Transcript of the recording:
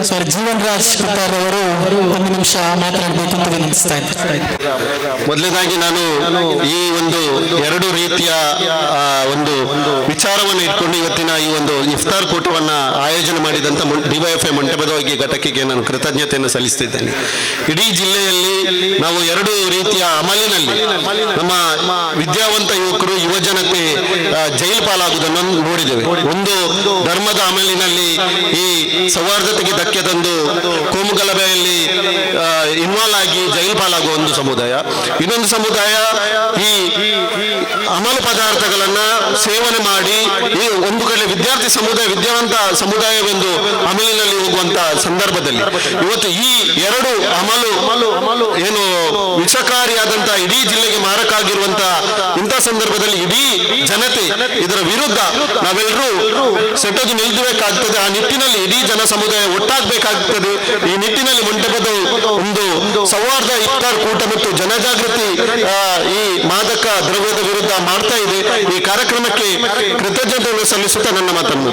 Sir Jeevan Raj Kuthar ಅವರು ಒಂದು ನಿಮಿಷ ಮಾತನಾಡಬೇಕು ಅಂತ ವಿನಂತಿಸ್ತಾ ಇದ್ದಾರೆ. ಮೊದಲನೇದಾಗಿ ನಾನು ಈ ಒಂದು ಎರಡು ರೀತಿಯ ಒಂದು ವಿಚಾರವನ್ನು ಇಟ್ಕೊಂಡು ಇವತ್ತಿನ ಈ ಒಂದು ಇಫ್ತಾರ್ ಕೂಟವನ್ನ ಆಯೋಜನೆ ಮಾಡಿದಂತ ಡಿವೈಎಫ್ಐ ಮಂಟಪದವಾಗಿ ಘಟಕಕ್ಕೆ ನಾನು ಕೃತಜ್ಞತೆಯನ್ನು ಸಲ್ಲಿಸ್ತಿದ್ದೇನೆ. ಇಡೀ ಜಿಲ್ಲೆಯಲ್ಲಿ ನಾವು ಎರಡು ರೀತಿಯ ಅಮಲಿನಲ್ಲಿ ನಮ್ಮ ವಿದ್ಯಾವಂತ ಯುವಕರು ಯುವ ಜನತೆ ಜೈಲು ಪಾಲಾಗುವುದನ್ನು ನೋಡಿದ್ದೇವೆ. ಒಂದು ಧರ್ಮದ ಅಮಲಿನಲ್ಲಿ ಈ ಸೌಹಾರ್ದತೆಗೆ ಧಕ್ಕೆ ತಂದು ಕೋಮುಗಲಭೆಯಲ್ಲಿ ಇನ್ವಾಲ್ವ್ ಆಗಿ ಜೈಲು ಪಾಲಾಗುವ ಒಂದು ಸಮುದಾಯ, ಇನ್ನೊಂದು ಸಮುದಾಯ ಈ ಅಮಲು ಪದಾರ್ಥಗಳನ್ನ ಸೇವನೆ ಮಾಡಿ ಈ ಒಂದು ಕಡೆ ವಿದ್ಯಾರ್ಥಿ ಸಮುದಾಯ ವಿದ್ಯಾವಂತ ಸಮುದಾಯವೆಂದು ಅಮಲಿನಲ್ಲಿ ಹೋಗುವಂತ ಸಂದರ್ಭದಲ್ಲಿ ಇವತ್ತು ಈ ಎರಡು ಅಮಲು ಏನು ವಿಷಕಾರಿಯಾದಂತ ಇಡೀ ಜಿಲ್ಲೆಗೆ ಮಾರಕ ಆಗಿರುವಂತ ಇಂಥ ಸಂದರ್ಭದಲ್ಲಿ ಇಡೀ ಜನತೆ ಇದರ ವಿರುದ್ಧ ನಾವೆಲ್ಲರೂ ಸೆಟೆದು ನಿಲ್ಬೇಕಾಗ್ತದೆ. ಆ ನಿಟ್ಟಿನಲ್ಲಿ ಇಡೀ ಜನ ಸಮುದಾಯ ಒಟ್ಟಾಗಬೇಕಾಗ್ತದೆ. ಈ ನಿಟ್ಟಿನಲ್ಲಿ ಮಂಟಪದ ಒಂದು ಸೌಹಾರ್ದ ಇಫ್ತಾರ್ ಕೂಟ ಮತ್ತು ಜನಜಾಗೃತಿ ಈ ಮಾದಕ ದ್ರವ್ಯದ ವಿರುದ್ಧ ಮಾಡ್ತಾ ಇದೆ. ಈ ಕಾರ್ಯಕ್ರಮಕ್ಕೆ ಕೃತಜ್ಞತೆಯನ್ನು ಸಲ್ಲಿಸುತ್ತಾ ನನ್ನ ಮಾತನ್ನು